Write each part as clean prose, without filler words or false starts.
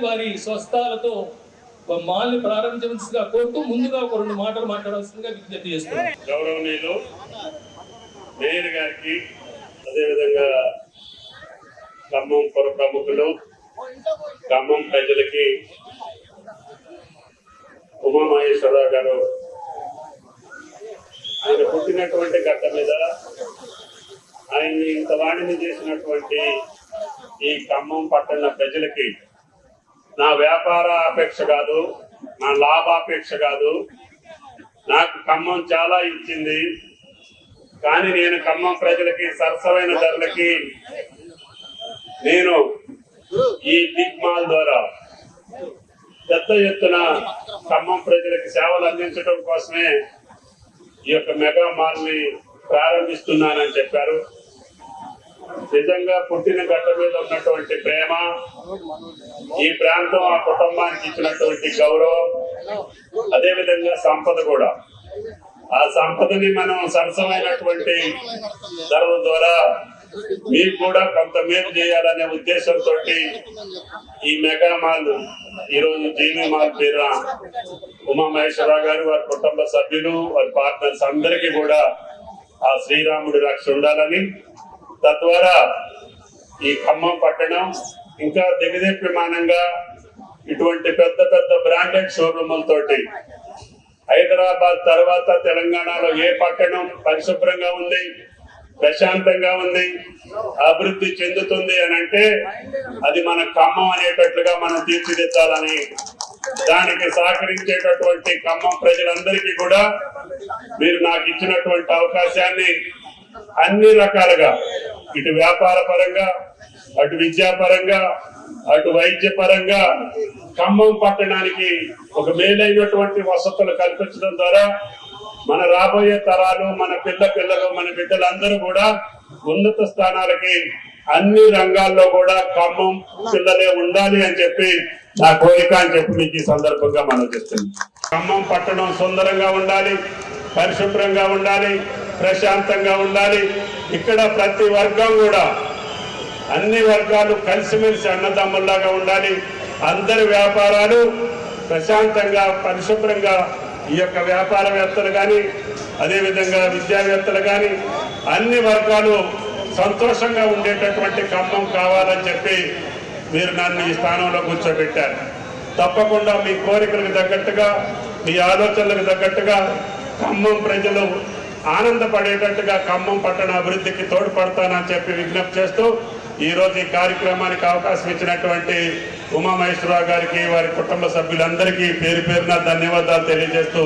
వారి స్వస్థాలతో మాల్ని ప్రారంభించవలసిందిగా కోరుతూ ముందుగా ఒక 2 మాటలు మాట్లాడాల్సిందిగా విజ్ఞప్తి చేస్తున్నాను. గౌరవనీయులు మేయర్ గారికి, అదేవిధంగా ఖమ్మం పుర ప్రముఖులు, ఖమ్మం ప్రజలకి ఉమామహేశ్వరరావు గారు ఆయన పుట్టినటువంటి గడ్డ మీద ఆయన్ని ఇంత వాణిని చేసినటువంటి ఈ ఖమ్మం పట్టణ ప్రజలకి నా వ్యాపార అపేక్ష కాదు, నా లాభాపేక్ష కాదు, నాకు ఖమ్మం చాలా ఇచ్చింది. కానీ నేను ఖమ్మం ప్రజలకి సరసమైన ధరలకి నేను ఈ బిగ్ మాల్ ద్వారా పెద్ద ఎత్తున ఖమ్మం ప్రజలకి సేవలు అందించడం కోసమే ఈ యొక్క మెగా మాల్ ని ప్రారంభిస్తున్నానని చెప్పారు. నిజంగా పుట్టిన గడ్డ మీద ఉన్నటువంటి ప్రేమ, ఈ ప్రాంతం ఆ కుటుంబానికి ఇచ్చినటువంటి గౌరవం, అదేవిధంగా సంపద కూడా, ఆ సంపదని మనం సరసమైనటువంటి ధరల ద్వారా మీకు కూడా కొంత మేలు చేయాలనే ఉద్దేశంతో ఈ మెగా మాల్ ఈరోజు జీవి మాల్ పేరు ఉమామహేశ్వరరావు గారు, వారి కుటుంబ సభ్యులు, వారి పార్ట్నర్స్ అందరికీ కూడా ఆ శ్రీరాముడి రక్ష ఉండాలని, తద్వారా ఈ ఖమ్మం పట్టణం ఇంకా దిగదీప్యమానంగా ఇటువంటి పెద్ద పెద్ద బ్రాండెడ్ షోరూములతోటి హైదరాబాద్ తర్వాత తెలంగాణలో ఏ పట్టణం పరిశుభ్రంగా ఉంది, ప్రశాంతంగా ఉంది, అభివృద్ధి చెందుతుంది అని అంటే అది మన ఖమ్మం అనేటట్లుగా మనం తీర్చిదిద్దాలని, దానికి సహకరించేటటువంటి ఖమ్మం ప్రజలందరికీ కూడా మీరు నాకు ఇచ్చినటువంటి అవకాశాన్ని అన్ని రకాలుగా, ఇటు వ్యాపార పరంగా, అటు విద్యాపరంగా, అటు వైద్య పరంగా ఖమ్మం పట్టణానికి ఒక మేలైనటువంటి వసతులు కల్పించడం ద్వారా మన రాబోయే తరాలు, మన పిల్లలు, మన బిడ్డలందరూ కూడా ఉన్నత స్థానాలకి అన్ని రంగాల్లో కూడా ఖమ్మం పిల్లలే ఉండాలి అని చెప్పి నా కోరిక అని చెప్పి మీకు ఈ సందర్భంగా మనం చెప్తుంది. ఖమ్మం పట్టణం సుందరంగా ఉండాలి, పరిశుభ్రంగా ఉండాలి, ప్రశాంతంగా ఉండాలి. ఇక్కడ ప్రతి వర్గం కూడా, అన్ని వర్గాలు కలిసిమెలిసి అన్నదమ్ముల్లాగా ఉండాలి. అందరి వ్యాపారాలు ప్రశాంతంగా, పరిశుభ్రంగా, ఈ యొక్క వ్యాపారవేత్తలు కానీ, అదేవిధంగా విద్యావేత్తలు కానీ, అన్ని వర్గాలు సంతోషంగా ఉండేటటువంటి ఖమ్మం కావాలని చెప్పి మీరు నన్ను ఈ స్థానంలో కూర్చోబెట్టారు. తప్పకుండా మీ కోరికలకు తగ్గట్టుగా, మీ ఆలోచనలకు తగ్గట్టుగా ఖమ్మం ప్రజలు ఆనందపడేటట్టుగా ఖమ్మం పట్టణ అభివృద్ధికి తోడ్పడతానని చెప్పి విజ్ఞప్తి చేస్తూ ఈ రోజు ఈ కార్యక్రమానికి అవకాశం ఇచ్చినటువంటి ఉమామహేశ్వరరావు గారికి, వారి కుటుంబ సభ్యులందరికీ పేరు పేరున ధన్యవాదాలు తెలియజేస్తూ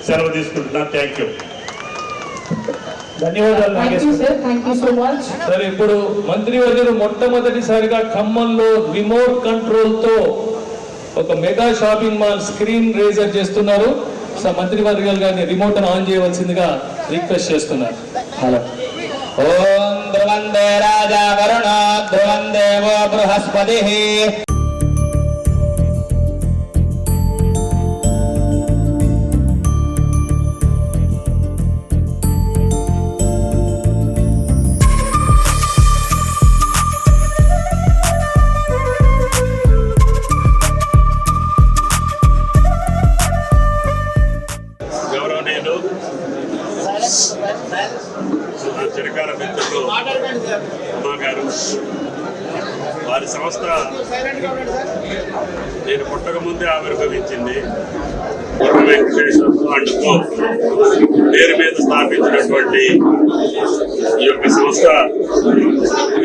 సెలవు తీసుకుంటున్నాను. Thank you. ధన్యవాదాలు సార్. ఇప్పుడు మంత్రివర్యులు మొట్టమొదటిసారిగా ఖమ్మంలో రిమోట్ కంట్రోల్ తో ఒక mega shopping mall screen raiser చేస్తున్నారు. మంత్రివర్గాలు గారిని రిమోట్ ఆన్ చేయవలసిందిగా రిక్వెస్ట్ చేస్తున్నారు. హలో. ఓం ధ్రువందే రాజా వరుణ ధ్రువం దేవో బృహస్పతి. చిరకాల మిత్రులు ఉమా గారు, వారి సంస్థ నేను పుట్టక ముందే ఆవిర్భవించింది. వెంకటేశ్వర అండ్ కో పేరు మీద స్థాపించినటువంటి ఈ యొక్క సంస్థ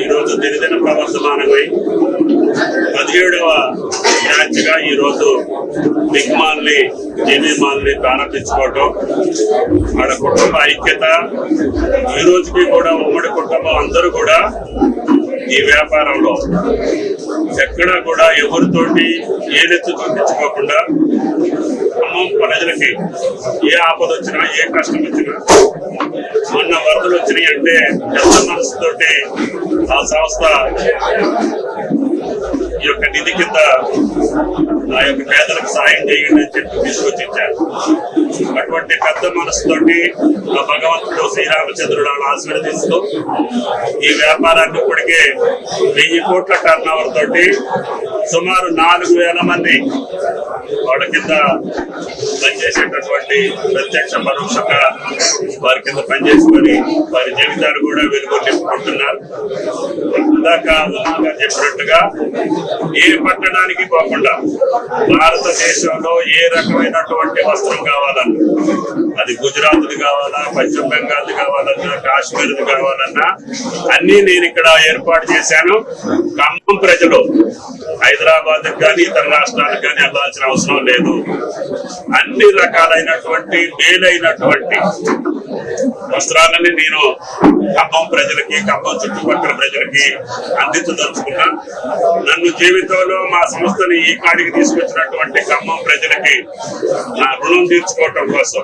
ఈరోజు దినదిన ప్రవర్తమానమై 17వ బ్రాంచ్గా ఈరోజు బిగ్ మాల్ ని, జీవి మాల్ ని ప్రారంభించుకోవటం, వాళ్ళ కుటుంబ ఐక్యత, ఈ రోజుకి కూడా ఉమ్మడి కుటుంబం అందరూ కూడా ఈ వ్యాపారంలో ఎక్కడా కూడా ఎవరితోటి ఏదెత్తు చూపించుకోకుండా ఖమ్మం ప్రజలకి ఏ ఆపద వచ్చినా, ఏ కష్టం వచ్చినా, మొన్న వరదలు వచ్చినాయి అంటే ఎంత మనసుతోటి ఆ సంస్థ ఈ యొక్క నిధి కింద ఆ యొక్క పేదలకు సాయం చేయండి అని చెప్పి తీసుకొచ్చి ఇచ్చారు. అటువంటి పెద్ద మనసుతోటి ఆ భగవంతుడు శ్రీరామచంద్రుడు ఆశీర్వదిస్తూ ఈ వ్యాపారాన్ని ఇప్పటికే 1000 కోట్ల టర్న్ ఓవర్ తోటి సుమారు 4,000 మంది వాళ్ళ కింద పనిచేసేటటువంటి ప్రత్యక్ష పరోక్షంగా వారి కింద పనిచేసుకొని వారి జీవితాలు కూడా వెలుగు నింపుకుంటున్నారు. ఇందాక ఉమాగా చెప్పినట్టుగా ఏ పట్టణానికి పోకుండా భారతదేశంలో ఏ రకమైనటువంటి వస్త్రం కావాలన్నా, అది గుజరాత్ది కావాలా, పశ్చిమ బెంగాల్ది కావాలన్నా, కాశ్మీర్ది కావాలన్నా అన్ని నేను ఇక్కడ ఏర్పాటు చేశాను. ఖమ్మం ప్రజలు హైదరాబాద్ కానీ ఇతర రాష్ట్రాలకు కానీ వెళ్లాల్సిన అవసరం లేదు. అన్ని రకాలైనటువంటి మేలైనటువంటి వస్త్రాలని నేను ఖమ్మం ప్రజలకి, ఖమ్మం చుట్టుపక్కల ప్రజలకి అందించదలుచుకున్నా. నన్ను జీవితంలో మా సంస్థని ఈ కాడికి తీసుకొచ్చినటువంటి ఖమ్మం ప్రజలకి నా రుణం తీర్చుకోవటం కోసం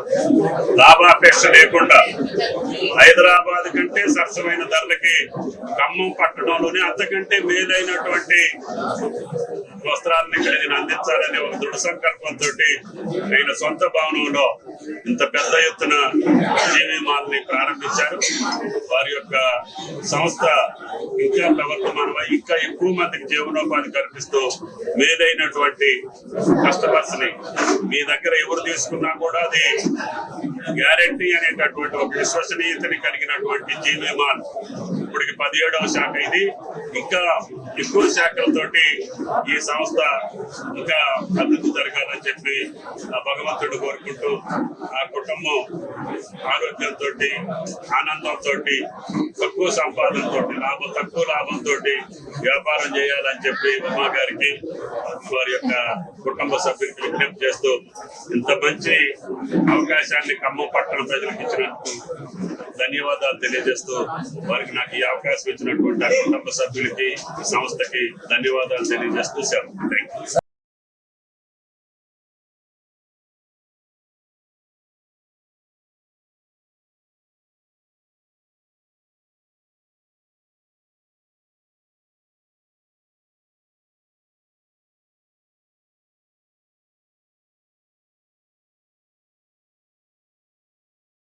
లాభాపేక్ష లేకుండా హైదరాబాద్ కంటే సరసమైన ధరలకి ఖమ్మం పట్టణంలోనే అంతకంటే మేలైనటువంటి వస్త్రాలను ఇక్కడ నేను అందించాలనే ఒక దృఢ సంకల్పంతో నేను సొంత భవనంలో ఇంత పెద్ద ఎత్తున జీవి మాల్ని ప్రారంభించారు. వారి యొక్క సంస్థ ఇంకా ప్రవర్తమానమై ఇంకా ఎక్కువ మందికి జీవనోపాధి కల్పిస్తూ మేలైనటువంటి కస్టమర్స్ ని మీ దగ్గర ఎవరు తీసుకున్నా కూడా అది గ్యారంటీ అనేటటువంటి ఒక విశ్వసనీయతని కలిగినటువంటి జీవి మాల్ ఇప్పటికి 17వ శాఖ ఇది. ఇంకా ఎక్కువ శాఖలతోటి ఈ సంస్థ ఇంకా అభివృద్ధి జరగాలని చెప్పి ఆ భగవంతుడు కోరుకుంటూ ఆ కుటుంబం ఆరోగ్యంతో, ఆనందంతో, తక్కువ సంపాదనతో, తక్కువ లాభంతో వ్యాపారం చేయాలని చెప్పి ఉమా గారికి వారి యొక్క కుటుంబ సభ్యులకి విజ్ఞప్తి చేస్తూ ఇంత మంచి అవకాశాన్ని ఖమ్మం పట్టణ ప్రజలకు ఇచ్చినందుకు ధన్యవాదాలు తెలియజేస్తూ వారికి నాకు ఈ అవకాశం ఇచ్చినటువంటి కుటుంబ సభ్యులకి, సంస్థకి ధన్యవాదాలు తెలియజేస్తూ సెలవు. Thank you.